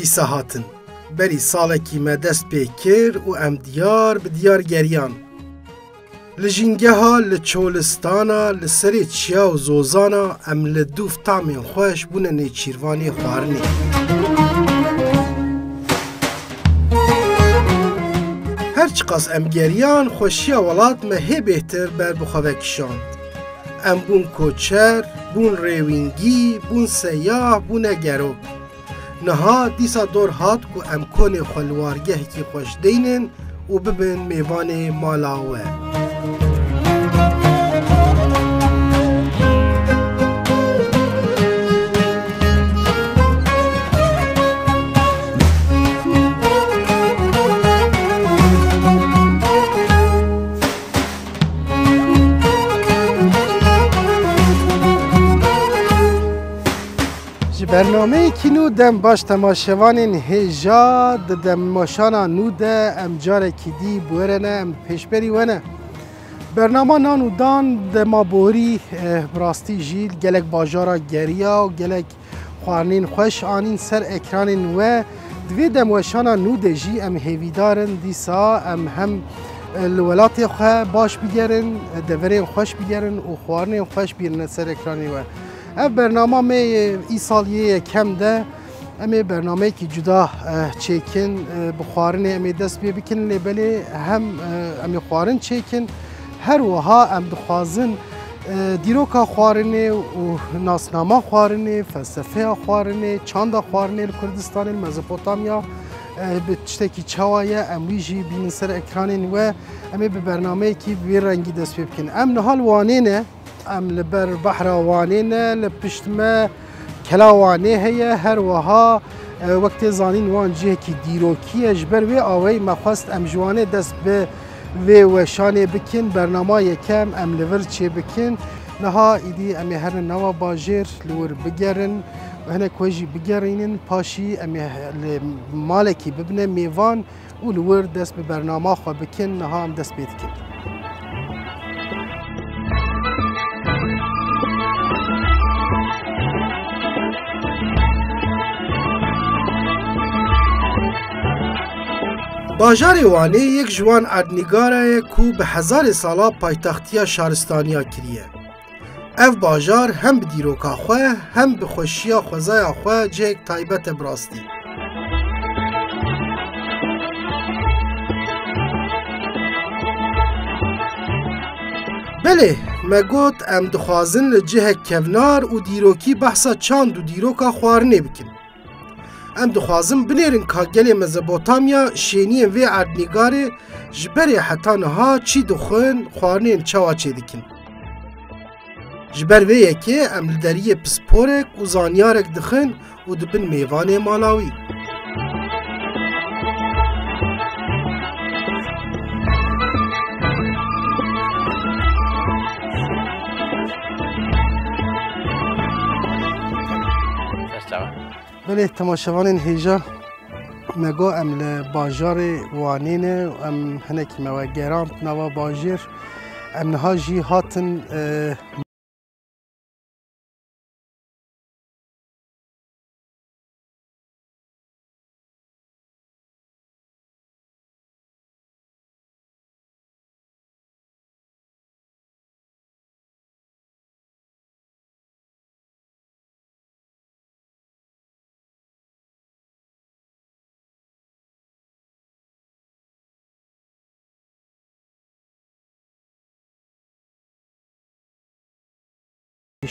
dîsa hatin. Berî salekî me dest pê kir û em diyar bi diyar geriyan. Li jîngeha li Çolistana li serê çiya û zozana em li dûv tamên xweş bûne nêçîrvanê xwarinê. Her çiqas em geriyan xweşiya welat me hê bêhtir ber bi xwe vekişand. Em bûn koçer, bûn rêwîngî, bûn seyah, bûne gerok. Niha dîsa dor hat ku em konê xwe li wargehekî xweş deynin û bibin mêvanê mala we. برنامه‌یکی نو دم باش تماشاوانین هجا دم ماشانا نو ده ام جارکی دی بورنه ام پیشبری ونه برنامه نانو دان دم بوری براستی جیل گلک باجارا گریا و گلک خوانین خوش آنین سر اکرانین و دوی دم ماشانا نو ده جی ام هیویدارن دیسا ام هم الولاتی خواه باش بگیرن دورین خوش بگیرن و خوانین خوش بیرن سر اکرانی و ev bername me îsaliyê kem de em ê bernameyekî cuda çêkin bi xwarinê em ê dest pê bikin lê belê hem em ê xwarin çêkin her wiha em dixwazin dîroka xwarinê û nasnama xwarinê, felsefeya xwarinê, çanda xwarinê li Kurdistanê, Mezopotamya bi tiştekî çawa ye em wî jî bînin ser ekranên we em ê bi bernameyekî bi vê rengî dest pê bikin. Em nihal wanê ne ام لبر بحر وانینه لپشتمه کلا وانه هیه هر وها وقت زانین وان جه کی دیروکیه جبر و آوی مخواست ام جوانه دست به و شانه بکن برنامه یکم ام لور چه بکن نها ایدی ام هر نوا باجر لور بگرن و هنه کوجی بگرینن پاشی ام مالکی ببنه میوان و لور دست به برنامه خو بکن نها ام دست بیت کن. باجارê Wanê yek ji wan erdnîgara ye ku bi hezarê sala paytextiya şaristaniya kiriye. Ev bajar hem bi dîroka xwe hem bi xweşiya xwezaya xwe cihek taybet e bi rastî. Belê me got em dixwazin li cihek kevnar û dîrokî behsa çand û dîroka xwarinê bikin. Em dixwazin binêrin ka gelê Mezopotamya şêniyên vê erdnîgarê ji berê heta niha çî dixwin xwarinên çawa çê dikin. Ji ber vê yekê em li deriyê pisporek û zanyarek dixin û dibin mêvanê mala wî. بله تماشاوانین هیجا مگو ام ل باجار وانینه ام هنک مو گرام نوا باجر ام نها جی هاتن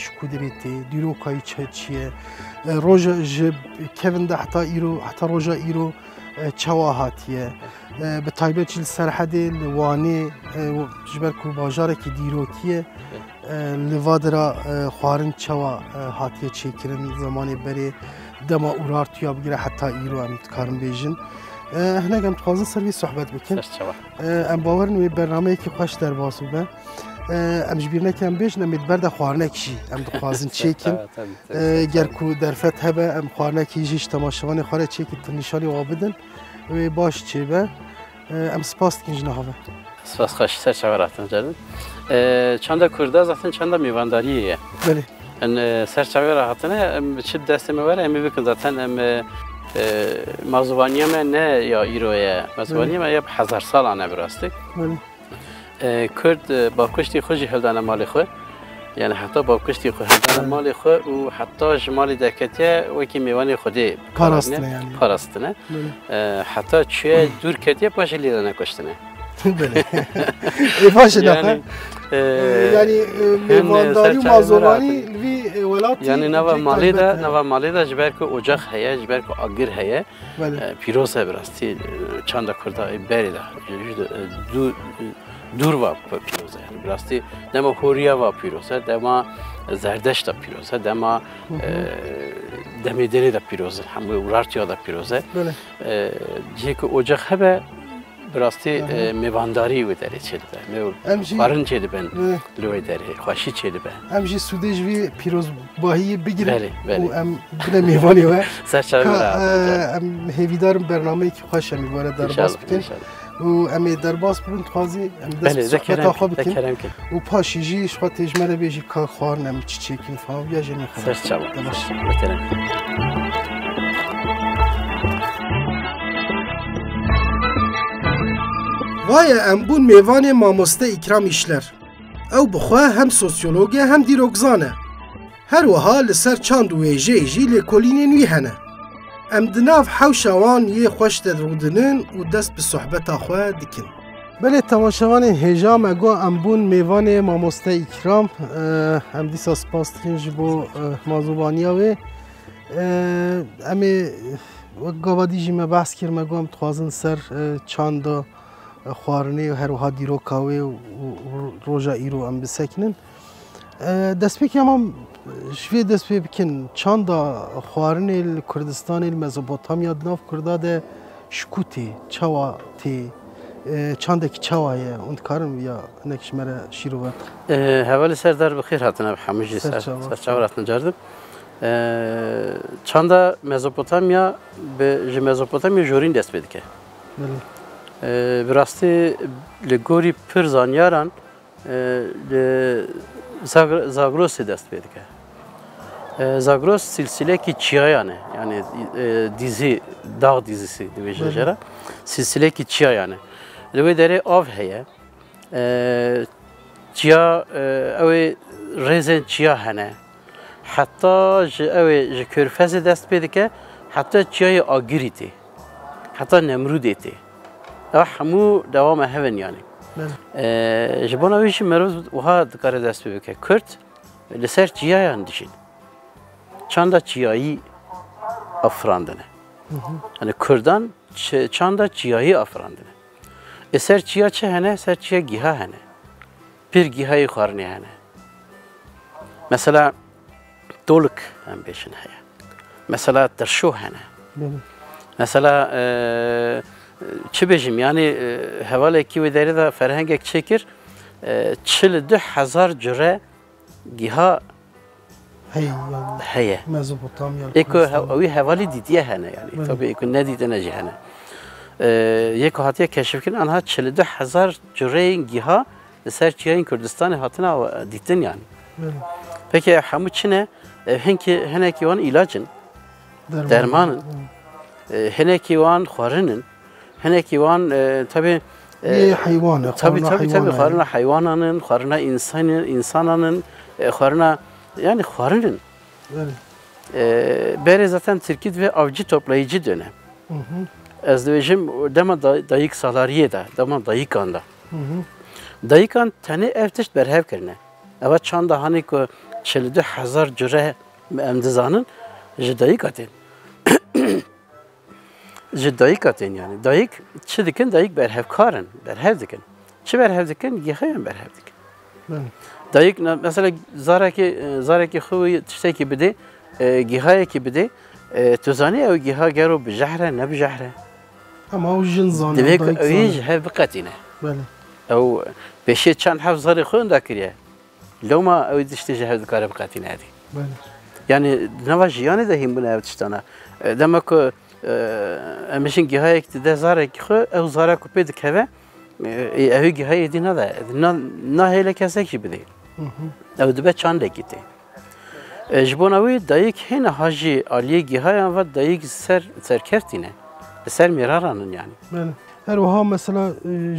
شکودریتی دیروکایی چیه روزا جب کهند حتی روزا ایرو چواهاتیه به تایبه چیل سرحد لوانی جبر کو باجاره کی دیروکیه لوادرا خوارن چوا هاتیه چیکرن زمانی بری دما اورارتیا بگیره حتی ایرو هم کارم بیجن هنه هم تخوازن سروی صحبت بکن ام باورن وی برنامه کی خوش در باسو به ام جبیرنه که ام بیش نمید برد خوارنه کشی ام دخوازن چیکن گر کو درفت هبه ام خوارنه کی جیش تماشاوان خواره چیکی تنشالی وابدن و باش چی به ام سپاس کنج نهاوه سپاس خوش سر چوراتن جردن چند کرده zaten چند میوانداریه بله ان سر چوراتنه چه دست میوره ام بکن zaten ام مازوانیه من نه یا ایرویه مازوانیه من یا 1000 سالانه براستی کرد با کشتی خوشی هلدان مال خو یعنی حتی با کشتی خو هلدان مال خو و حتی جمال دکتیه وکی میوانی خودی پاراستنه حتی چه دور کتیه پاش لیدانه کشتنه بله باشه نه یعنی میوانداری و مازوانی وی ولات یعنی نوا مالیدا جبر که اوجاق هیا جبر که آگر هیا پیروزه براستی چند کردای بریده دور و پیروزه براستی دما هوریا و پیروزه دما زردشت پیروزه دما دمیدری دا پیروزه همه ورارتیا دا پیروزه جه که اوجاق هبه براستی میوانداری و داری چه دبن خارن چه دبن لوی داری خوشی چه دبن امجی سودش وی پیروز باهی بگیره و ام بنا میوانی و ام هیویدارم برنامه که خوش میوانه در باز بکن و ام در باز ببین تازی ام دست صحبت آخوا بکن و پاشیجی شما تجمره بیجی که خوار نمی چی کن فهم یا جنی خدا وای ام بون میوان مامۆستا ئیکرام ئیشلەر ئەو بخوا هەم سۆسیۆلۆگە هەم دیرۆکزانە هەروەها لەسەر چاند و وێژەی ژی لێکۆلینێن وی هەنە ئەم دناو حەو شەوان یێ خۆش دەڕوودنن و دەست بە سۆحبەتا خوا دکن بەلێ تەماشەوانên هێژا مەگۆ ئەم بوون میوانê مامۆستا ئیکرام ئەم دیسا سپاس دکن ji بۆ مازووانیا wê ئەم ê وەک گاڤadî jî me behs kir me got em dixwazin ser çanda خواردنی و هر وها دیروکاوی و روزا ایرو ام بسکنن دست پیکم هم شوی دست پی بکن چند خواردنی کردستان مزوپوتامیا دناف کرداد شکوتی چوا تی چند کی چوایه اون کارم یا نکش مره شیرو بات حوالی سردار بخیر هاتنا بحمجی سرچاوراتن جردم چند مزوپوتامیا به مزوپوتامیا جورین دست پی دکه براستی لگوری پر زانیاران زاگروسی دست پیدا کرد. زاگروس سلسله کی چیایانه یعنی dizi dağ dizisi diye jara silsile ki çiyayane. Lüve dere av heye. Çiya evi rezen çiya hene. Hatta evi körfezi dest پیدا کرد. Hatta çiyayı agiriti. Hatta nemruditi. همو دوام هون یعنی جبنا ویش مروز وها دکار دست بکه کرد لسر چیایی دشین چند چیایی افراندنه یعنی کردان چند چیایی افراندنه سر چیا چه هنه سر چیا گیاه هنه پیر گیاهی خارنی هنه مثلا دولک هم بیشن هیا مثلا ترشو هنه مثلا چه بجیم یعنی حواله کی و داری دا فرهنگ چکر 42,000 جره گیاه هیه مزوپوتامیا ایکو اوی حوالی دیدیه هنه یعنی طبعا ایکو ندیده نجی هنه یکو هاتیه کشف کن آنها 42,000 جره گیاه لسر چیای کردستان هاتنا دیدن یعنی پکی همو چنه هنه کی وان علاجن درمانن هنه کی وان خوارنن هنه کی وان tabi hayvan tabi خارنا hayvananın خارنا insananın خارنا yani خارنın beri zaten Türkit ve avcı toplayıcı dönem. Ezdevecim dema dayık salariye da dema dayık anda. Dayıkan tane evteş berhev kerine. Evet çanda hani ko 42,000 cüre emdizanın dayık atın. Dayık atın yani. Dayık çi dikin dayık berhevkarın. Berhev dikin. Çi berhev dikin? Gihayan berhev dikin. Dayık mesela zaraki xuvi tişteki bide gihaya ki bide tuzani ev giha gero bijahre ne bijahre. Ama o jin zanı. Demek öyle hev bikatine. Böyle. Ev beşe çan hav zarı xun da kiriye. Loma ev dişte hev dikare bikatine hadi. Böyle. Yani nava jiyane de him buna ev tiştana. Demek ki emişin gihaya ki de zaraki xu ev zara kupedik heve. Ev gihaya dina da na hele kesek gibi değil. Ev de çan da gitti. جبوناوی دایک هن هاجی عالیه گیهایان و دایک سرکرتینه سر میرارانن yani. بله هر وها مثلا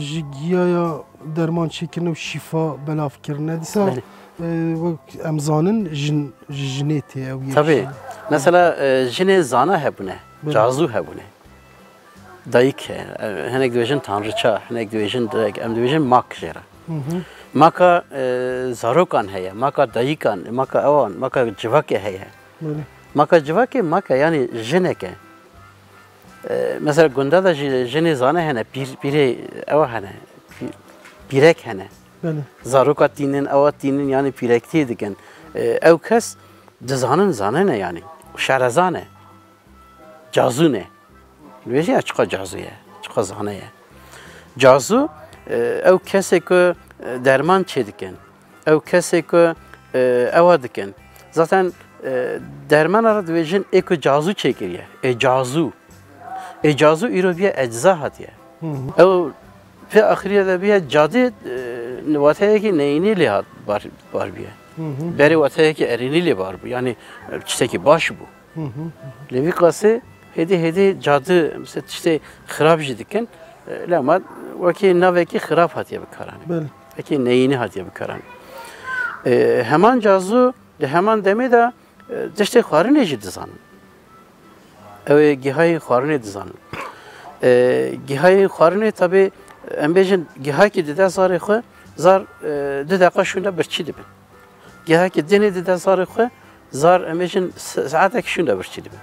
جگیایا درمان چیکن و شفا بلاف کرنه دیسا امزانن جنیتی او tabii mesela jine zana hebune cazu hebune dayık henek diyeceksin tanrıça henek diyeceksin direkt em diyeceksin mak jera maka zarokan heye maka dayıkan maka avan maka civake heye maka civake maka yani jineke mesela gunda da jine zana hene pire eva hene pirek hene zarokat dinin avat dinin yani pirekti diken ev kes dizanın zane ne yani şerazane cazu ne Vezi ya çıka cazuya, çıka zaneye. Cazu, ev kese ki derman çediken, ev kese ki eva diken. Zaten derman aradı vejin eko cazu çekiriye. Cazu. Cazu irobiye ecza hadiye. Ev ve ahiriyede biye cadı vataya ki neyini lihat var biye. Beri vataya ki erini li var bu. Yani işte ki baş bu. Levi klası hedi cadı mesela işte xirab jidiken lama vaki naveki xirab hatiye bikaran. Vaki neyini hatiye bikaran. Hemen cazu hemen demi de işte xarine jidizan. Ev gihay xarine dizan. Gihay xarine tabi embejin gihay ki dede zarı xı zar dede qaşunda birçi dibin. Gihay ki dene dede zarı xı zar embejin saatek şunda birçi dibin.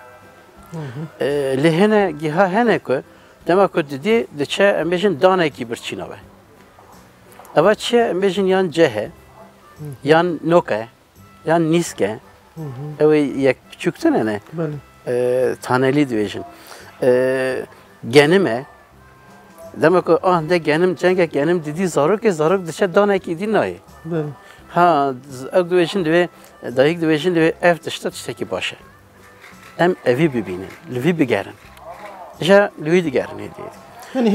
لهنا جها هنا كو دما كو دي دچه امبيجن دانه کی برچینا به اوا چه امبيجن یان جه یان نوکه یان نیسکه او یک küçüktün ne taneli diyorsun genime demek ki de genim cenge genim dedi zarok dışa dana ki dinay ha o diyorsun de dayık diyorsun de ev dışta ki başı em evi bibinin, levi bigerin. İşte levi digerin hediye. Yani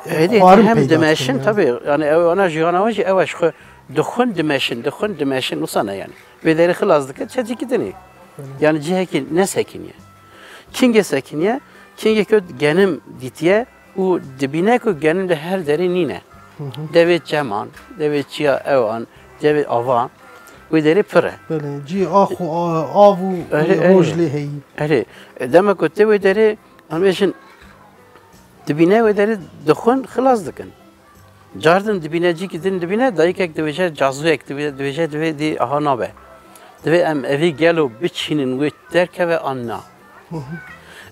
hedi hem demeşin tabii yani ona jiyanavacı evaş xo dukhun demeşin usana yani. Beleri xilazdık çecik deni. Yani ciheki ne sekiniye. Kinge sekiniye, kinge kö genim ditiye u dibine kö genim de her deri nine. Devet ceman, devet çiya evan, devet avan. Ve deri pire. Böyle ci avu rojli hey. Evet. Demek ki ve deri anlaşın dibine ve deri dokun xılas dikin. Jardın dibine cikidin dibine dayık ek deveje cazu ek deveje deve di aha nabe. Deve em evi gelo biçinin ve derke ve anna.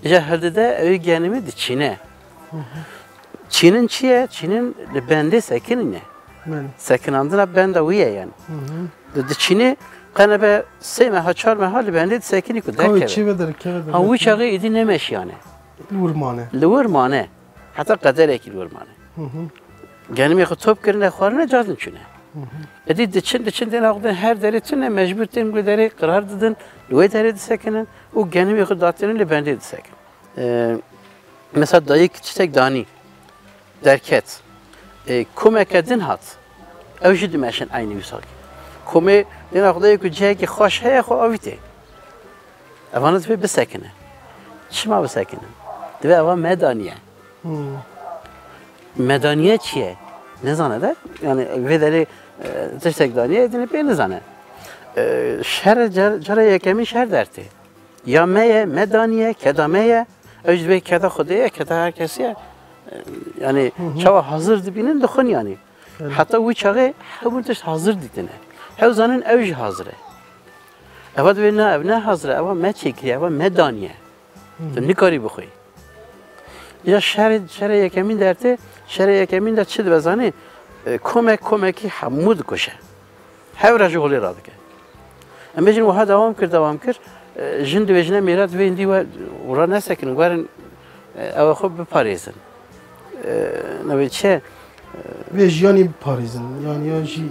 İşte herde evi genimi di Çin'e. Çin'in çiye, Çin'in bende sekinine. Sekin andına bende uye yani. Çin'i kanebe seyme haçar mehali bende sekini ku derke. Ha bu çağı idi nemeş yani. Lurmane. Hatta kader eki lurmane. Genimi top kirine xarine cadın çüne. Edi diçin den her deri tüne mecbur tem deri karar dedin. Luye deri sekinin. O genimi xudatının le bende sekin. Mesela dayık çiçek dani. Derket. Kumek edin hat. Evji dimeşin aynı yüsak. Kume den akdayı ku ciheki xoş heye xo avite. Evanız ve besekine. Çima besekine. Dve eva medaniye. Medaniye çiye? Ne zanneder? Yani vederi çiçek daniye edinip ne zanne? Şer cara yekemin şer derti. Ya meye medaniye kedameye özbe keda xudeye keda herkesiye. Yani çava hazır dibinin dokun yani. Hatta bu çağı hevunteş hazır dikine. Hevzanın evji hazır. Evet ve ne hazır ama me çekri ama medaniye. Ne kari bu koy. Ya şer yekemin derti şer yekemin de çid vezani komeki hamud koşa. Hevra jogli radık. Ama jin vaha devam kır. Jin devejine mirat ve indi ve ora ne sekin varın ev xub Paris'in. Ne çe ve jani Paris'in yani ya ji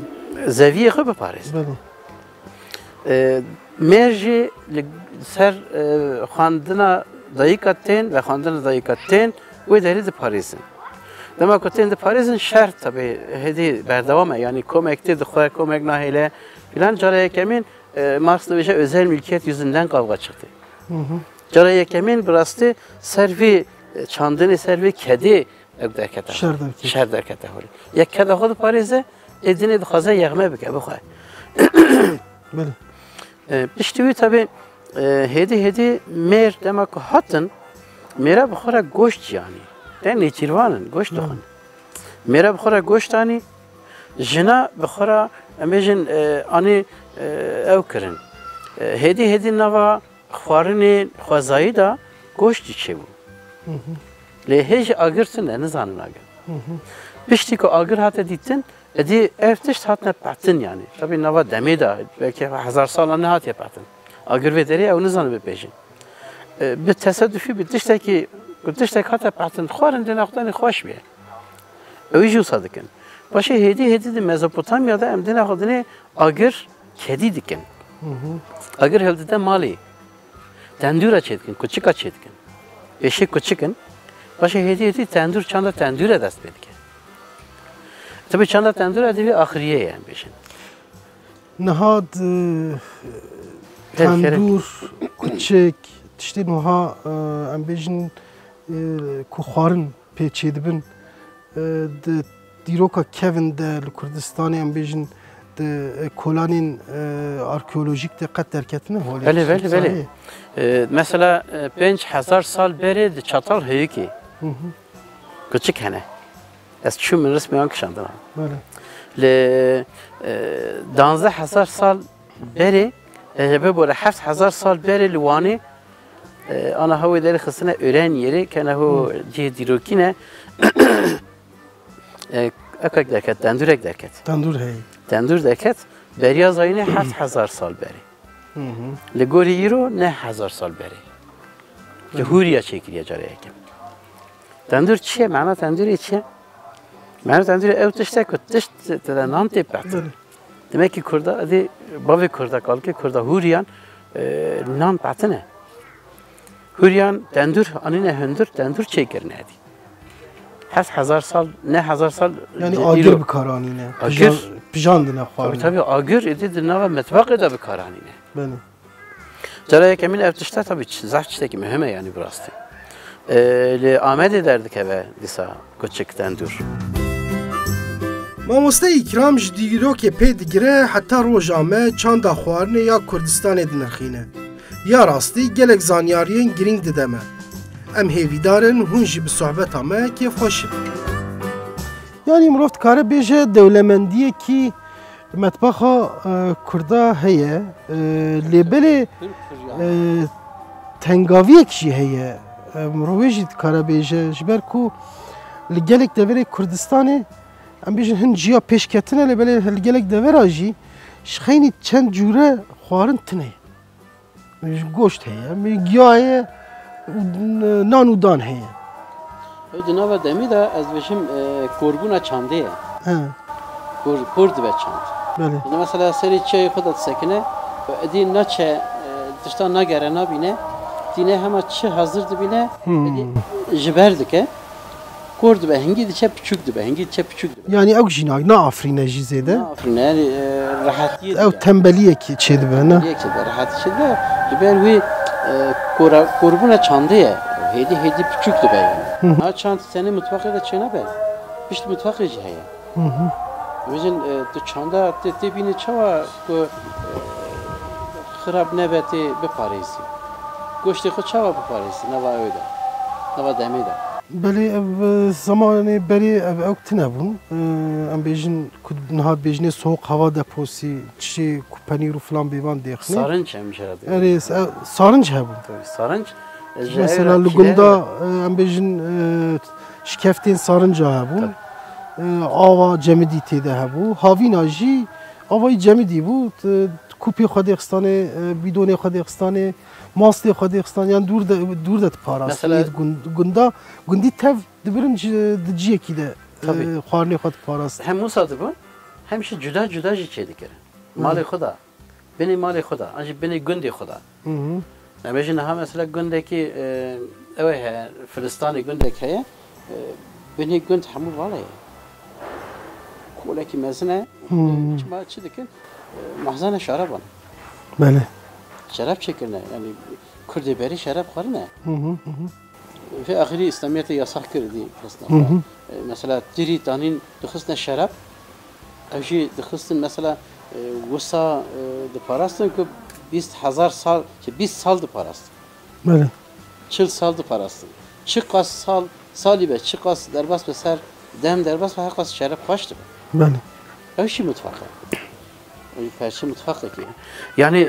zaviye xub Paris. Merji ser xandına dayikatten ve xandına dayikatten ve deri de Paris'in. Demek ki de Paris'in şer tabi hedi berdevam yani komekte de komek nahile filan caraya kemin Marx'la bir özel mülkiyet yüzünden kavga çıktı. Cara yekemin burası servi çandını servi kedi derkete. Şer derkete holi. Yek kedi holi Paris'e edini dixaze yağma bike bixay. Böyle. İşte tabi hedi mer demek hatın mera bixora goşt yani. Den neçirvanın goşt doğan. Mera bixora goşt yani jina bixora emejin ani ev kirin. Hedi nava xwarinê xwezayî da goşt diçe bû. Lê hêj agirtin ne nizanin agir. Piştî ku agir hate dîtin, edî ev tişt hatine petin yani. Tabii nava demê da belki 1000 sala ne hatiye petin. Agir vê derê ew nizanin bipêjin. Bi tesadüfî bi tiştek hate petin xwarin dê nexwedanê xweş bê. Ew jî wisa dikin. Başê hêdî di Mezopotamya'da em dê nexwedanê agir kedî dikin. Agir hevdide malê. Tendura çetkin, küçük çetkin. Eşek küçükün. Başka hediye tendur çanda tendura dest bedike. Tabii çanda tendura edebi ahiriye yani beşin. Nahad tendur küçük işte nuha em bejin ku xwarin pêçê dibin di dîroka kevin de li Kurdistanê em bêjin kolanın arkeolojik de qet derketine holê. Belê. Mesela 5000 sal beri de çatal heyeki. Küçük hene. Ez çu min resmi an kişandım. Böyle. Le 12000 sal beri ebe böyle 7000 sal beri Livanê ana hawi deri xisine ören yeri kene hu cih dirokine ekek derket tendurek derket. Tendur hey. Tendur derket beriya zayine 7000 sal beri. Legori îro ne 1000 sal beri. Cihuriya çekiliye careye kim. Tendur çiye? Mana tendurê çiye? Mana tendurê ew tiştek ku tişt te nan tê petin. Demek ki Kurda edi bavê Kurda kalkê Kurda huriyan nan petine. Huriyan tendur anine hündür tendur çekirine edi. 7000 sal ne 1000 sal yani agir bir karanine. Agir pijandına xwarin. Tabii agir edi di nava metbaqê da bir karanine. Böyle. Caraya kemin ev tişte tabii zahçteki mühime yani burası. Le Ahmet ederdik eve disa küçük tendur. Mamoste ikram ji dîrokê pê digire heta roja me çanda xwarinê ya Kurdistanê dinirxîne. Ya rastî gelek zanyariyên girîng dide me. Em hêvîdarin hûn jî bi sohbeta me kêfxweşin. Yani mirov dikare bêje dewlemendiyekî metbaxa Kurda heye lêbelê tengaviyek jî heye. Mirovê jî dikare bêje ji ber ku li gelek deverê Kurdistanê em bêjin hin ciya pêşketine lêbelê li gelek devera jî ji xeynî çend cûre xwarin tune. Goşt heye, giya heye, nan û dan heye. Di nava demî de ez bêjim korbûna çandê ye. Kur dibe çand. Belê. Mesela serî çiyayê xwe da disekine edî naçe tişta nagere nabîne dîne hema çi hazır dibîne ji ber dike. Kur dibe hingî diçe piçûk dibe. Hingî diçe piçûk dibe. Yani ew jî naafrîne jî zêde. Naafrîne yani rahatiyê Ew tembeliyekî çê dibe ne? Tembeliyekî dibe rahatî çê dibe. Ji ber wî korbûna çandê ye. Hêdî piçûk dibe yani. Ha çand tenê mutfaqê de çê nabe. Piştî mutfaqê jî heye. Bêjin tu çanda tê bînî çawa ku xirab nebe tê biparêzî. Goştê xwe çawa biparêzî nava ew de. Nava demê de. Belê ev zamanê berê ew tune bûn. Em bêjin ku niha bêjinê soğuk hava deposî çişê ku penîr û filan bêvan dêxîne. Sarınç hemşe radyo. Erê sarınc hebûn. Sarınç. Mesela li gunda em bêjin şikeftên sarınca hebûn. Ava cemidî têde hebû. Havîna jî avayî cemidî bû. Kupê xwe dêxistanê, bîdonê xwe dêxistanê, mastê xwe dêxistan yan dûr de diparastin. Gundî tev dibirin di ciyekî de xwarinê xwe diparastin. Hem Musa dibûn, hem jî cuda jî çê dikirin. Malê xwe da, binê malê xwe da, an jî binê gundê xwe da. Em bêjin niha mesela gundekî ew heye, Filistanê gundek heye, binê gund hemû vala ye. Kolekî mezin e, çima çi dikin? Mehzane şaraban. بله شراب çekirne yani Kürdi beri şarap xwarine ve ahiri İslamiyet'e yasak kirdi aslında. Mesela diri tanin dixisne şarap evji dixistin mesela wisa de parastin ki 20,000 sal 20 sal de parastin. بله 40 sal de parastin. Çıkas sali be çıkas derbas be ser dem derbas ve hakas şarap xwaştı. بله Evşi mutfakı. Perşi mutfakı ki. Yani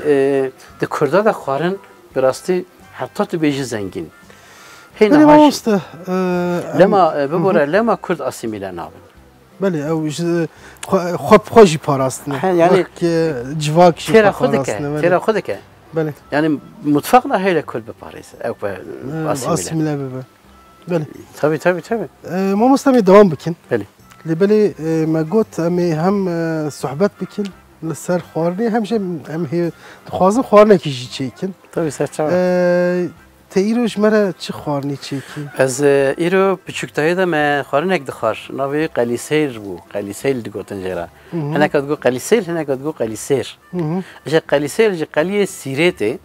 de Kürda da xwarin birasti hatta tu bêjî zengîn. بله مامۆستا Lema bibore lema Kurd asimîle nabin. بله او خۆی پاراستنە Yani civakî têra xwe dike. Têra xwe dike. بله Yani mutfakla hele Kurd biparêze. Ew be asimîle. asimile bibe بله Tabii. مامۆستا مێ devam bikin Belê. لێ بەلێ me got em ê hem sohbet bikin li ser xwarinê hem jî em dixwazin xwarinekî jî çêkin Tabii serçava. te îro ji me re çi xwarinê çêkî Ez îro piçûktayê de me xwarinek dixwar. Navê qelîseyr bû. Qelîseyl digotin jêra. Hinek digo qelîseyl, hinek digo qelîsêr. Ji qelîseyl ji qeliyê Sîrêtê.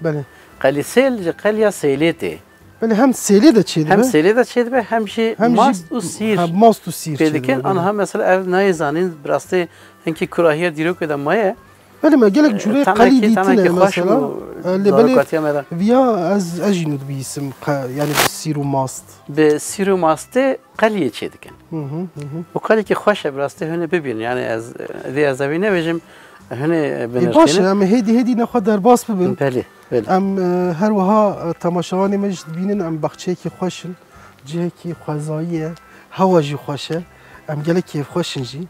بله Qelîseyl ji qeliya Seylê tê. بله hem sêlê de çê Hem dibe Seylê de çê dibe hem jî mast û sîr. mast û sîr Pê dikin anha mesela ev nayê zanîn bi rastî hinkî kurahiya dîrokê de maye. بله me gelek cûrê qelî dîtine mesela lê belê Zarokatiya me de. viya ez jî nûdibîsim yani bi sîr û mast Bi sîr û mastê qeliyê çê dikin. Bu qelîkî xweş e bi rastî hûn bibînin. Yani ez dê ez evî nebêjim hûn baş binirxînin. em hêdî nexwe derbas bibin Belê. em her wiha temaşevanê me jî dibînin em baxçeyekî xweş in cihekî xwezayî ye hewa jî xweş e em gelek kêfxweşin jî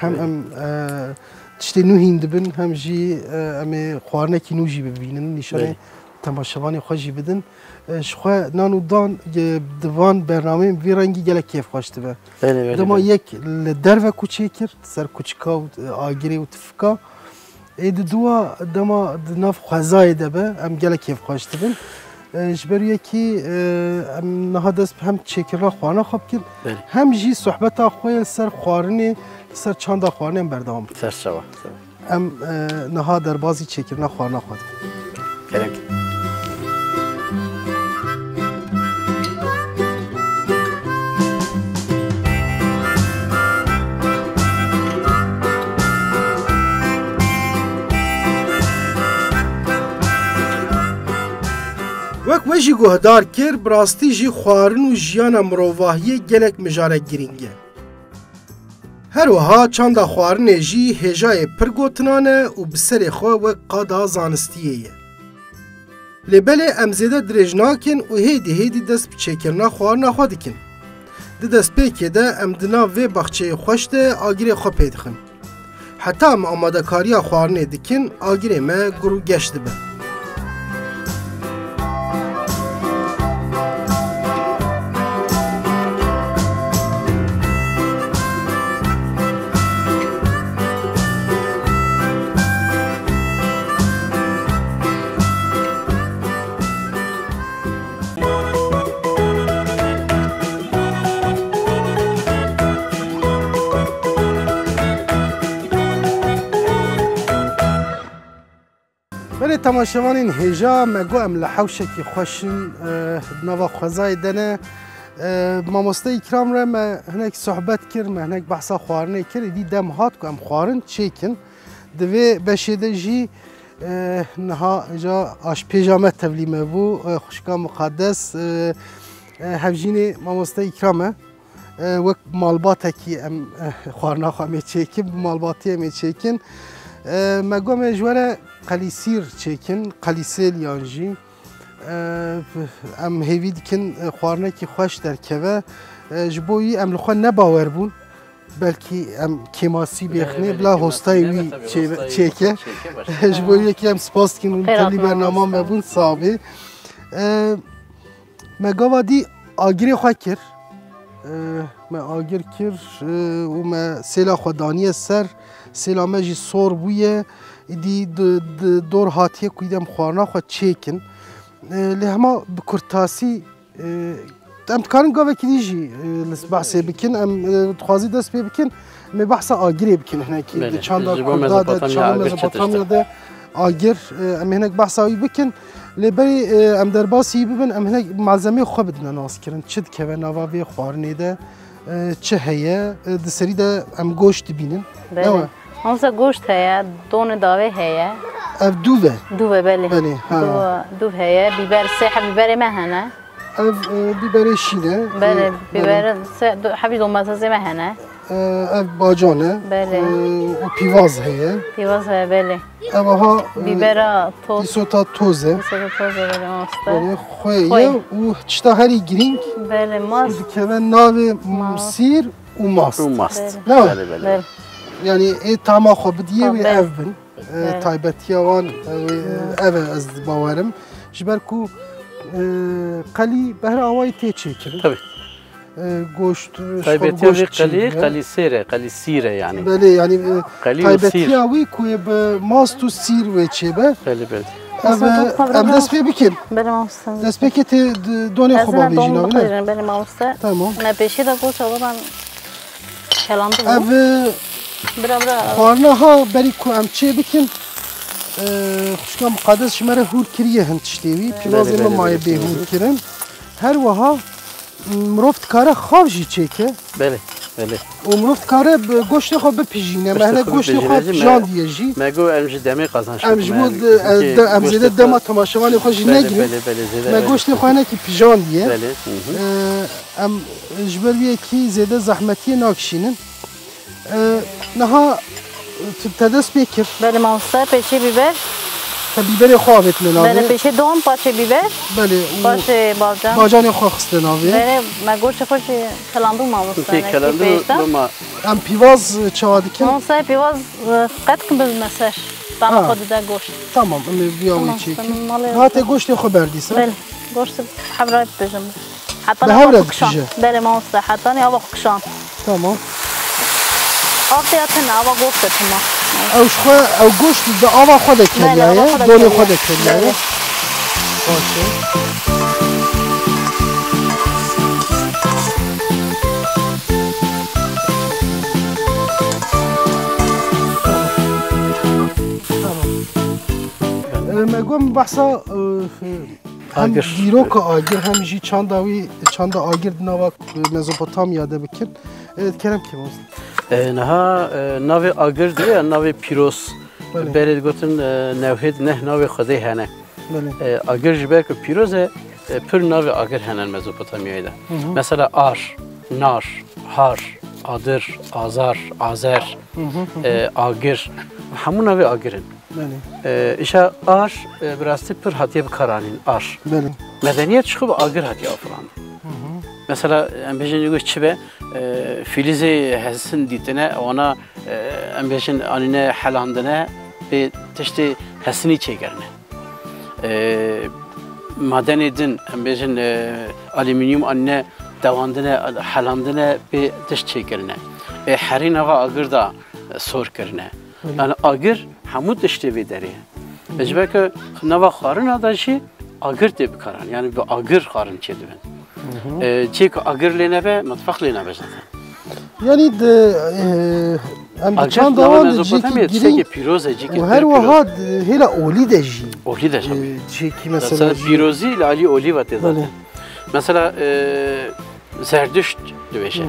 hem em tiştê nû hîn dibin hem jî em ê xwarinekî nû jî bibînin nîşanê temaşevanê xwe jî bidin ji xwe nan û dan di van bernameyên vê rengî gelek kêfxweş dibe dema yek li derve ku çêkir ser kuçika û agirê û tifika ê di duwa dema di nav xwezayê de be em gelek kêfxweş dibin ji ber yekî em niha dest hem çêkirina xwarina xwe bikin hem jî sohbeta xwe yên ser xwarinê ser çanda xwarinê em berdewam bikin Serçava. em niha derbasî çêkirina xwarina xwe dikin Gerek. Wek we jî guhdar kir bi rastî jî xwarin û jiyana mirovahiyê gelek mijarek girîng e. Her wiha çanda xwarinê jî hêjayê pir gotinan e û bi serê xwe wek qada zanistiyê ye. Lê belê em zêde dirêj nakin û hêdî dest bi çêkirina xwarina xwe dikin. Di destpêkê de em di nav vê baxçeyê xweş de agirê xwe pê dixin. Heta em amadekariya xwarinê dikin, agirê me gur û geş dibe. Belê temaşevanên hêja me got em li hewşekî xweşin nava xwezayê de ne mamoste îkram re me hinek sohbet kir me hinek behsa xwarinê kir êdî dem hat ku em xwarin çêkin di vê beşê de jî niha ja aşpêja me tevlî me bû xwişka muqaddes hevjînê mamoste îkram e wek malbatekî em xwarina xwe em ê çêkin bi malbatiyê em ê çêkin me got me ji were qelîsîr çêkin qelîsêl yan jî em hêvî dikin xwarinekî xweş derkeve ji bo wî em li xwe nebawer bûn belkî em kêmasî bêxinê bila hostayê wî çêke ji bo yekî em spas dikin û telî bernama me bûn sabê me gava dî agirê xwe kir me agir kir û me sêla xwe daniye ser sêla me jî sor bûye êdî dor hatiye ku em xwarina xwe çêkin lê hema bi kurtasî em dikarin gavekî dî jî behsê bikin em dixwazî dest pê bikin em ê behsa agirê bikin hinekî di çanda Kurda de çanda Mezopotamya de آگر ام هنگ بحثایی بکن لبری ام در باسی ببین ام هنگ ملزمه خوب بدن ناس کردن چه که و نوابی خوارنی ده چه هیه دسری ده ام گوشت بینن بله همسا گوشت هیه دون داوه هیه اف دوه بله بله دو هیه بیبر سه بیبر مهنه اف بیبر شینه بله بیبر سه حبی دوماتزی مهنه اف باجانه بله و پیواز هیه پیواز هیه بله اوها بیبر توز دیسوتا توزه توزه بله ماسته بله خویه و چتا هری گرینگ بله ماست که ناو سیر و ماست بله نه بله yani tama xwe bidiye wê ev bin taybetiya wan ev ez bawerim ji ber ku qelî behra awayî tê çêkirin tabii goşt taybetiya wê qelî sêre qelî sîr e yani belê yani qelî taybetiya wî ku yê bi mast û sîr wê çêbe belê belê em dest pê bikin بله ماسته dest pêkê tê donê xwe bavêjî navê بله ماسته tamam نه پیشی دا گوشت آوردن کلاندو ev برا xwarina ha berî ku em çê bikin xuşka muqaddes ji me re hûr kiriye hin tiştê wî pîvazê me maye bê hûr kirin her wiha mirov dikare xav jî çêke belê belê û mirov dikare bi goştê xwe bipijîne me hene goştê xwe pijandiye jî me got em ji demê qazanç em ji bo em zêde dema temaşevanê xwe jî negirin me goştê xwe hinekî pijandiye belê em ji ber wî yekî zêde zehmetiyê nakişînin niha te dest pê kir بله ماسته پیشی بیبر te bîberê xwe avêtine بله navê پیشی دوم پاچه بیبر belê û پاچه باجان bacanê xwe xiste navê بله ما گوشت خوش کلاندو مامسته pê kelandu ma em pîvaz çawa dikin ماسته پیواز قد کن بزمسش دانا خود ده گوشت tamam em ê vîya wî تمام çêkin ماله ha te goştê xwe berdîse بله گوشت حبرات بجم حتى به هورت خكشان بجه. بله ماسته حتى ني ابا خكشان tamam آفیتن ابا گوشت تما ew ji xwe ew goşt di ava xwe de kiriye ava xwe de donê kiriye. xwe de kiriye Bele. baş e me gom behsa hem Agir. dîroka agir hem jî çanda wî çanda agir di nava Mezopotamya de bikin kerem kim olsun niha navê agir diye navê pîroz Belê. berê gotin nevhêd neh navê xwedê hene belê agir ji ber ku pîroz e pir navê agir hene Mezopotamyayê de mesela ar nar har adir azar azer agir hemû navê agirin belê îşa ar bi rastî pir hatiye bikaranîn ar belê medeniyet çıkıp agir hatiye afirand mesela em bêjin goş çi be filîzê hesin dîtine ona em bêjin anîne helandine bê tiştê hesinî çêgerine madenê din em bêjin alüminyum anîne dewandine helandine bê tişt çêkirine herî nava agir da sor kirine yani agir hemû tiştê vê derê ye ji ber ku nava xwarina da jî agir tê bikaran yani bi agir xwarin çê dibin çê ku agir lê nebe mitfeq lê nebe zaten yani de em agir çanda nava wan Mezopotamya cîkî tiştekî girîng pîroz e cîkî û her wiha hêla olî de jî olî de şabî cêkî mesela mesela pîrozî li alî olî ve tê Belê. zaten mesela zerdüşt dibêje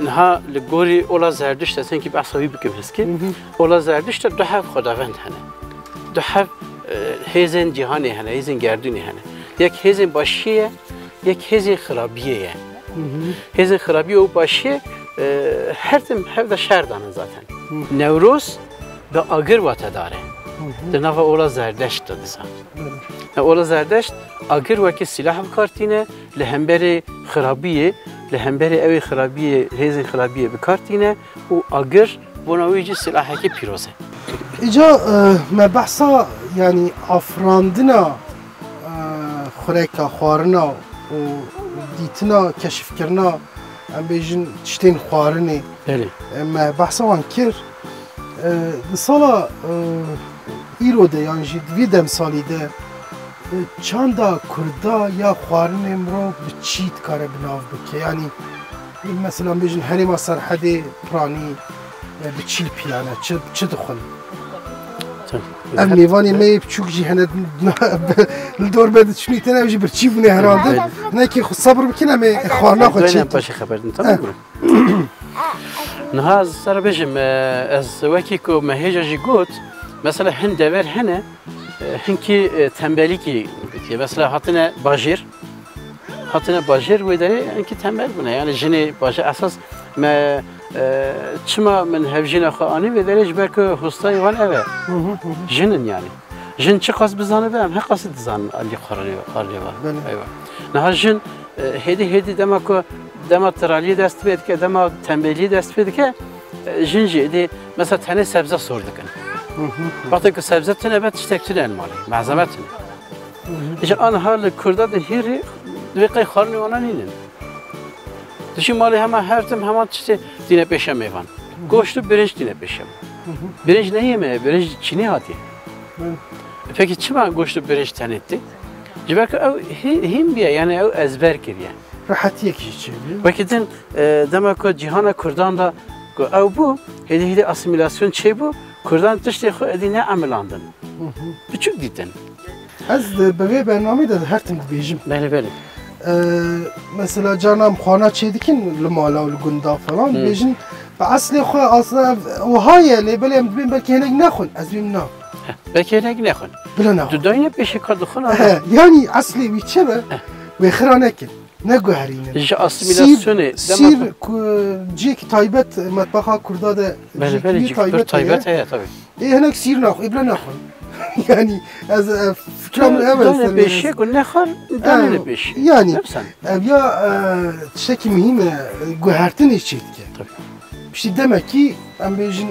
niha li gorî ola zerdüşt esenkî behsa wî bikim heskê ola zerdüşt de du hev xwedavend hene du hev hêzên cîhanê hene hêzên gerdûnê hene yek hêzên başiyê ye yek hêzên xirabiyê ye hêzên xirabiye û başiyê her tim hev de şer danin zaten Newroz bi agir wate dare di nava ola zerdeşt de disa ola zerdeşt agir wekî silah bikartîne li hemberê xirabiyê li hemberê evê xirabiyê hêzên xirabiyê bikartîne û agir bona wî jî silahekî pîroz e îca me behsa yani afirandina xureka xwarina û dîtina keşifkirina em bêjin tiştên xwarinê belê me behsa wan kir di sala îro de yan jî di vê demsalî de çanda Kurda ya xwarinê mirov bi çî dikare binav bike yani mesela bêjin herêma Serhedê piranî bi çîl piyane çi dixwin ام میوانی می بچوک جی هند دور بده چنی تنه وجی برچی بونه هرانده نه کی خود صبر بکنه می خوانا خود چی باشه خبردن تمام نه از سر بجم از وکی کو مهیجا جی گوت مثلا هن دور هنه هنکی تنبلی کی مثلا هاتنه باجر و داره هنکی تنبل بونه yani جنی باشه اساس ما چما من هفجین خانی و داره جبر که هستای وان اوه جنن yani جن چه قصد بزنه بهم هر قصد بزنه علی خارلی وان ایوه نه جن هدی دما ترالی دست بید که دما تنبلی دست بید که جنجی دی مثلا تنه سبزه سورد کن وقتی که سبزه تنه بعد تشتکتونه المالی معظمتونه ایجا آن حال کرده ده هیری دویقی خارلی وانا نینن دشی مالی هر تم همان چیزی دینه پیشم میوان گوشت برنج دینه پیشم برنج نیمه برنج چینی هاتی پeki چی من گوشت برنج تنیدی جبر که او هم بیه yani او ezber kiriye راحتی کی چی وقتی demek ki cihana Kürdan da او bu hedi asimilasyon şey bu Kürdan tişte xo edine amelandın küçük diten az به برنامه ده هر تم بیجم بله mesela canım xana çedikin limala ul gunda falan بیجن به اصل خو اصلا و های لبل بیم belki هنگ نخون از بیم نه belki هنگ نخون بلا نه تو داینه پیش کار دخون yani اصلی وی چه به و خرانه کن نگو هرینه جا asimilasyonu سیر جیک تایبت مطبخا کرده ده بله تایبت هست tabii هنگ سیر نخو ابلا نخون yani az fikrim evet دانه پیشه کن نخور دانه پیش yani ya çeki mühim gühertin içiydi ki işte demek ki em bejin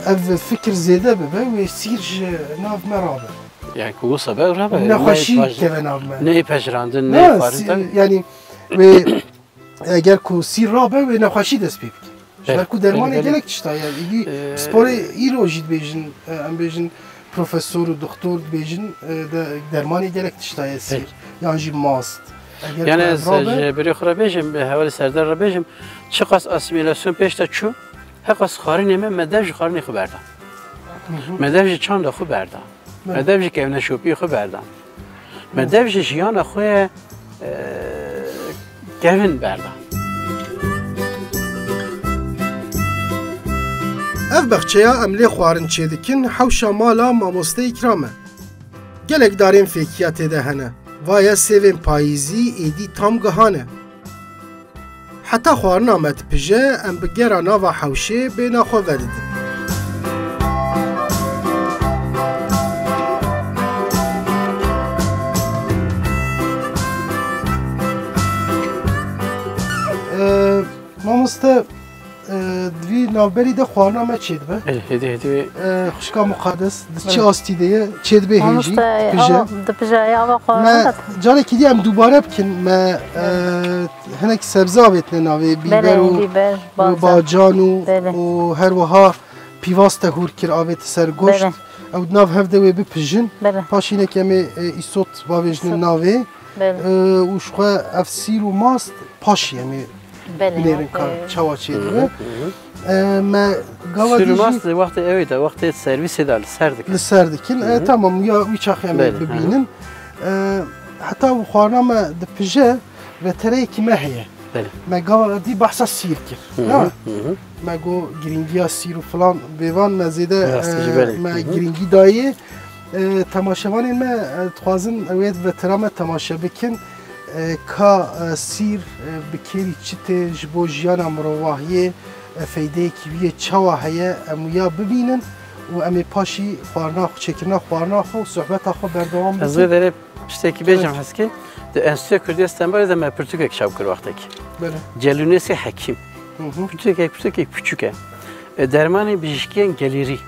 ev fikir zede bebe ve sir nav merabe yani kusa be rabe ne hoşi keve nav me ne pejrandın ne farın yani ve eğer ku sir rabe ve ne hoşi dest pek şer ku dermanı gerek işte yani spor ilojid bejin em bejin profesörü doktor bejin dermanı gerek işte sir yani mast yani biri xora bejim havali serdar ra bejim çıqas asimilasyon peşte çu هقص خارنی من مدرج خارنی خبردا مدرج چند خبردا مدرج که نشوپی خبردا مدرج جیان خوی گوین بردا ev baxçeya emlê xwarin çêdikin hewşa mala mamoste îkrame gelek darên fêkiya têde hene vaya sêvên payîzî êdî tam gihane heta xwarina me dipije em bi gera nava hewşê bêhna xwe vedidin mamoste دوی ناوبری ده خوانا ما چید به هدی خوشکا مقدس چی آستی دیگه چید به هیجی پژه پژه یا ما جاری کی دیم دوباره بکن ما هنک سبزی آبیت ناوی بیبر و باجان و هر وها پیواسته هور کر آبیت سر گوشت او ناو هفته و بپژن پاشینه که می ایسوت باویجن ناوی و شخوا افسیر و ماست پاشی می بلیرن کار چوا چیه ما گاوی سرماست وقت اویده وقت سرویس دال سردک سردکین تمام یا ویچاخی هم ببینن حتی خوانا ما دپجه و تری کی ماهیه ما گاوی بحث سیر کرد ما گو گرینگیا سیر و فلان بیوان مزیده ما گرینگی دایه تماشاوان ما توازن اوید و ترام تماشا بکن کا سیر بکری چته جبو جیانا مروحیه فایده کیویه چوا هیه امویا ببینن و امی پاشی خوارنا خو چکرنا خوارنا خو صحبت خو بردوام از داره پشتی بیجم هست که در انستیتوی کردستان باید ما پرتوک کشاف کرد وقتی که جلونسی حکیم پرتوک küçük dermanı bijkiyen geleri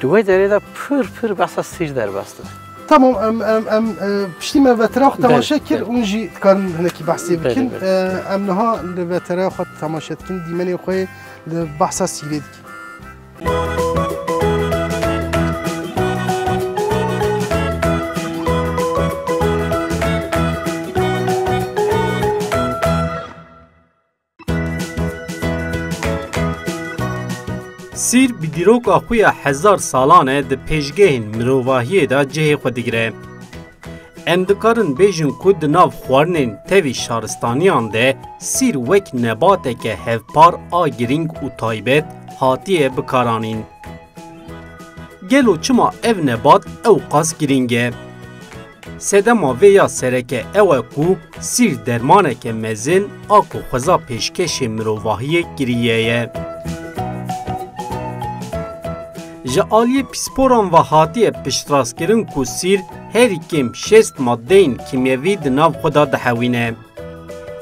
دوای داره دا پر بسا سیر در بسته tamam pişti me vetera xwe temaşe kir û jî dikarin hinekî behsê bikin em niha li vetera xwe temaşe dikin dîmenê xwe li behsa sîrê dikin سیر bi dîroka xwe ya hezar salan e di pêşgehên mirovahiyê de cihê xwe digire. Em dikarin bêjin ku di nav xwarinên tevî şaristaniyan de sîr wek nebateke hevpar a giring û taybet hatiye bikaranîn. Gelo çima ev nebat ew qas giring e. Sedema vê ya sereke ew e ku sîr dermaneke mezin a ku xweza pêşkêşê mirovahiyê kiriye ye. Ji aliyê pîsporan ve hatiye piştrastkirin ku sîr herî kêm 6 maddeyên kîmyevî di nav xwe da dihewîne.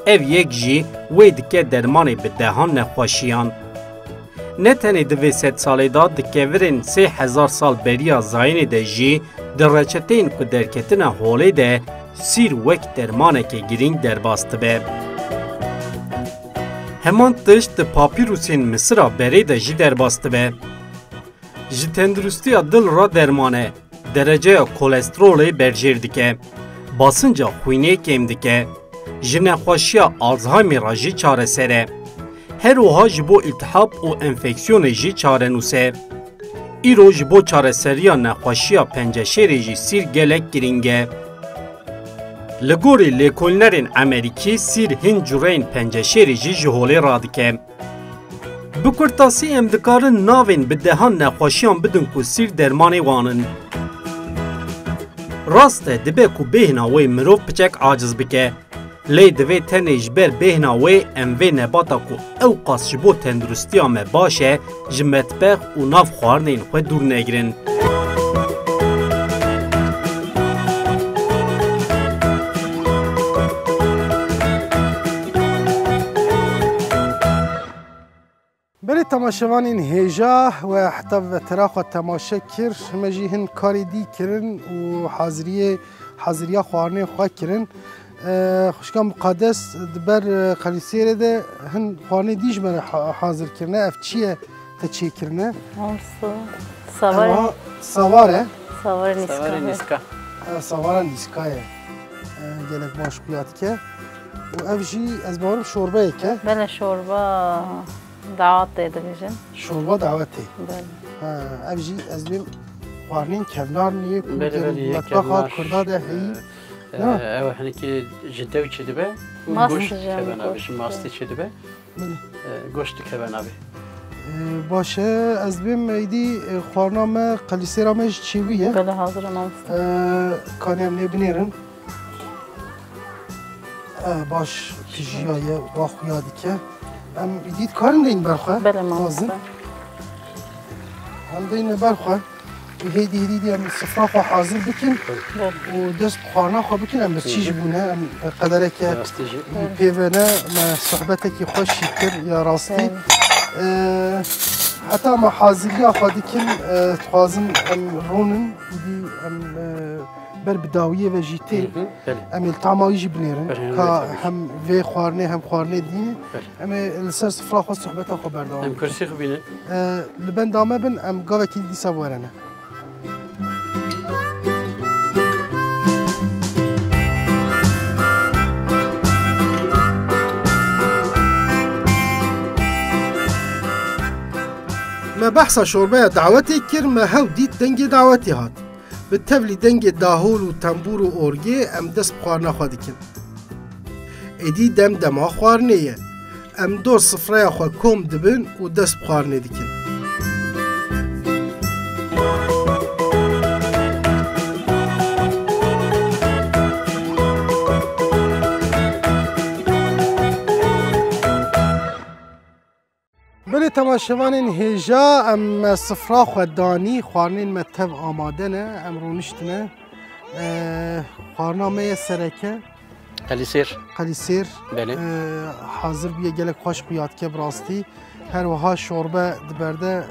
Ev yek jî wê dike dermanê bi dehan nexweşiyan. Ne tenê di vê sed salê da di kevirên 3000 sal beriya zayînê de jî di reçeteyên ku derketine holê de sîr wek dermaneke girîng derbas dibe. Heman tişt di papîrusên Misira berê de jî derbas dibe. Ji tenduristiya dil ra dermane, dereceya kolesterolê berjêr dike, basınca xwînê kêm dike, ji nexweşiya Alzheimer ra jî çareser e. Her wiha ji bo îltihab û enfeksiyonê jî çarenûs e. Îro ji bo çareseriya nexweşiya penceşêrê jî sîr gelek giring e. Li gorî lêkolnerên Amerîkî sîr hin cureyên penceşêrê jî ji holê radike. Bi kurtasî em dikarin navên bi dehan nexweşiyan bidin ku sîr dermanê wan in. Rast e dibe ku bêhna wê mirov piçek aciz bike. Lê divê tenê ji ber bêhna wê em vê nebata ku ew qas ji bo tenduristiya me baş e ji metbex û nav xwarinên xwe dûr negirin. بله تماشاوانین هێژا و حتا vetera xwe temaşe kir me jî hin karê dî kirin û haziriya xwarinê xwe kirin. Xwişka Muqaddes di ber Qelîsêrê de hin xwarinê dî ji me re hazir kirine. Ev çi ye te çêkirine? Savar. Savar e? Savar Savarê nîska. nîska. Savara nîska ye. Gelek baş xuya dike. û ev jî ez bawerim şorbeyek e. Bele şorba davet de dibêjin. Şorba davetê. Bele. Ev jî ez bêm xwarinên kevnar niye ku Bele metbexa Kurda de heyî. Ew hinekî ji dew çi dibe. Mast Goşt jî dikeve navê, goşt, ji mastê çi dibe. Goşt dikeve navê. Baş e ez bêm meydî xwarina me Qelîsêra me ji çêwî ye. Bele hazır mamsta. Kanê em lê binêrin. Baş tijiya ye wa xuya dike. Em îdî dikarin deyin ber xwe. Bele mamsta. Em deyin ber xwe. Hêdî hêdî em sifra xwe hazir bikin û dest bi xwarina xwe bikin em birçî ji bûne em qedereke Rastî jî. pêvene me sohbetekî xweşî kir ya rastî. Heta me haziriya xwe dikin dixwazim em rûnin îdî em ber bi dawiyê ve jî tê em ê tamayî jî binêrin ka hem vê xwarinê hem xwarinê dînê em ê li ser sifra xwe sohbeta xwe berdewam Em kursî xwe bînin. li benda me bin em gavekî dîsa werene. Me behsa şorbeya davetê kir me hew dît dengê davetê hat. Bi tevlî dengê dahol û tembûr û orgê em dest bi xwarina xwe dikin. Êdî dem dema xwarinê ye. Em dor sifreya xwe kom dibin û dest bi xwarinê dikin. Belê temaşevanên hêja em sifra xwe danî xwarinên me tev amade ne em rûniştine xwarina me ye sereke Qelîsêr. Qelîsêr Belê. hazir bûye gelek xweş xuyatike bi rastî her wiha şorbe di berde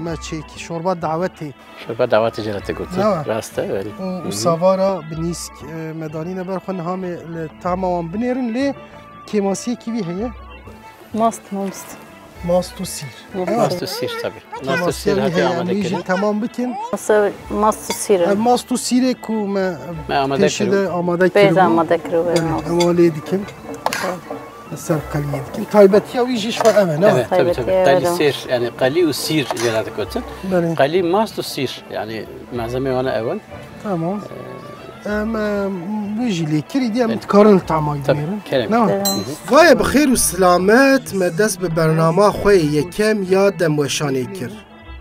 me çêkî şorba dawetê Şorba davetê jî te gotin. Ne? Rast e belê. û savara bi nîsk me danîne ber xwe niha me li tama wan binêrin lê kêmasiyekî wî heye Mast mamst. mast û sîr. Mast û sîr tabii. Mast û sîr Kêmasiyekî hatiye heye em amade ê jî kirin. temam bikin. Mast sire. Ev mast û sîrê ku me Me amade pêşî de kirin. amade Beyza kiribû amade kiro bele em mast. wan lê dikin. لسر قلیه دکن تایبتی اوی جیش و اوه نه؟ Evet tabii tabii. Evet, Qali evet. sir yani qali و sir جرات كوتن. بله قali mast و sir yani malzeme ona evan. تمام بيجي لي كريدي ام تكارن الطعماي Tabii. دميرن Kerem. نعم غاية بخير وسلامت ما دست ببرنامه خوي يكم يا دموشاني كر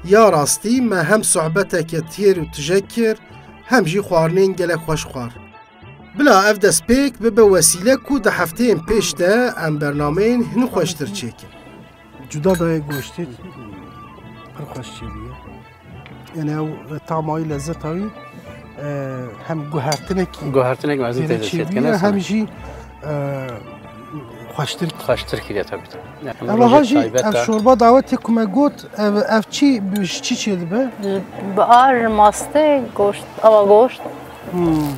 يا راستي ما هم صحبتك تير وتجكر هم جي خوارنين قلق خوش خوار بلا اف دست بيك ببا وسيلة كو ده هفتين پیش ده ام برنامهين هنو خوشتر چيكن جدا داي گوشتید پر خوش چي بيه يعني او طعماي لذتاوي هم گوهرتنکی Gohartine mazin teyze چی set بیه kana. هم جی خوشتر Xoştur ki tabii tabii. اما هاجی اف شوربا دعوتی کمه گوت اف چی چی چی به بار ماسته گوشت آوا گوشت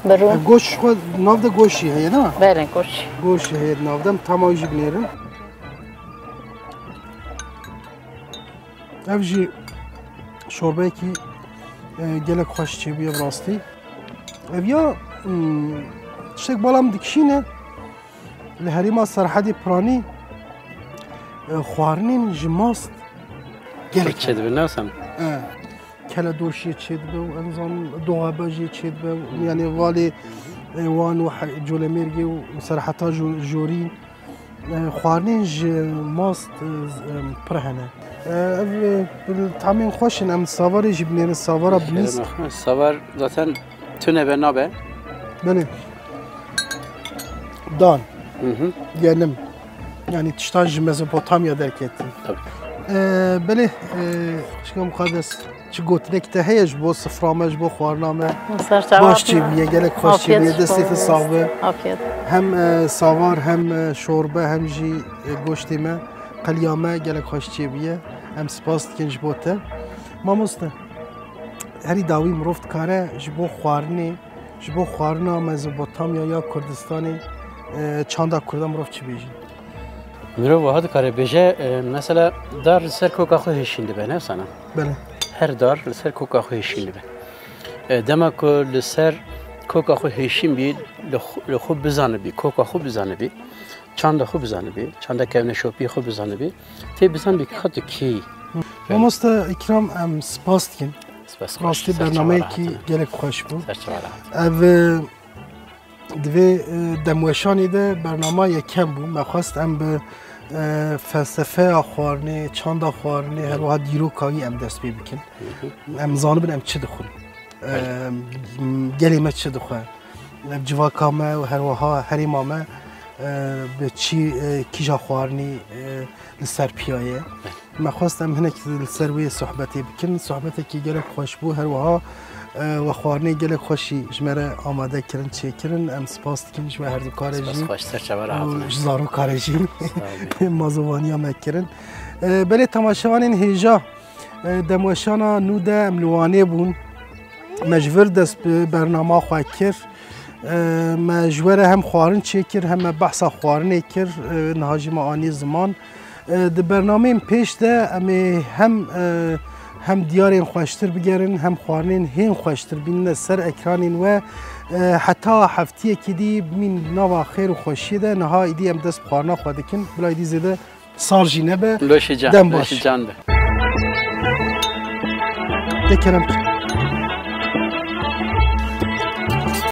برون گوش خود ناو ده گوشی هیه نه برن گوشت گوشی هیه ناو دم تمایجی بنیرم اف جی شوربه کی گلک خوش چی بیه براستی اف یا تشتک بالام دکشینه لهریما سرحدی پرانی خوارنین جماست گلک Çed bir nasam. کلا دوشی چید به و انزان دوغاباجی چید به یعنی والی وان و جولمیرگی و سرحتا جوری خوارنین ماست پرهنه تامین خوشن ام ساواری جبنین ساوارا بنیست Savar zaten tüne ve nabe. بله دان Hı hı. گلم یعنی تشتاج مزوپوتامیا درکتی Tabii. بله شکم مقدس چه گوتنک ته هیچ بو سفرامش بو خوارنامه سر چواب باش چی بیه گلک خوش چی بیه دستیت صاحبه آفیت هم ساوار هم شوربه هم جی گوشتی ما قلیامه گلک خوش چی بیه هم سپاس کنج بوته ما مسته هری داوی مروفت کاره جبو خوارنی جبو خوارنا مزوپوتامیا یا کردستانی چاندا کردم مروفت چی بیجی Miro vahat kare beje mesela dar ser koka xo heşindi be ne sana. بله Her dar ser koka xo heşindi be. Demek ki ser koka xo heşin bi le xo bizanı bi koka xo bizanı bi. Çanda xo bizanı bi. Çanda kevne şopi xo bizanı bi. Te bizan bi xat ki. ما مسته اکرام ام سپاس کن راستی برنامه کی گلک خوش بود او دوی دموشانی ده برنامه یکم بود مخواست ام به فلسفه خوارنه چاند خوارنه هر وقت دیرو کاری ام دست بی بکن ام زانبن ام چه دخون گلی ما چه دخون جواکامه و هر وقت هریمامه به چی کیجا خوارنی لسر پیایه ما خواستم هناك السروية صحبتي بكن صحبتي كي جالك خوش بو هروها وخوارني جالك خوشي جمرة آماده كرن چه كرن ام سپاس كن جمع هر دو كارجي بس خوش سر چبر عاطمه جزارو كارجي مازوانيا مكرن بلي تماشوانين هيجا دموشانا نودا املواني بون مجبر دست برنامه خواه كر مجبره هم خوارن چه كر هم بحثا خوارن كر نهاجي معاني زمان د برنامه پیش ده هم دیارین خوشتر بگیرن هم خوارنین هین خوشتر بین سر اکرانین و حتی هفته کی دی من نوا خیر و خوشی ده نها ایدی ام دست خوارنا خود کن بلا ایدی زده سارجی نبه لوش جان دم باش لوش جان به دکرم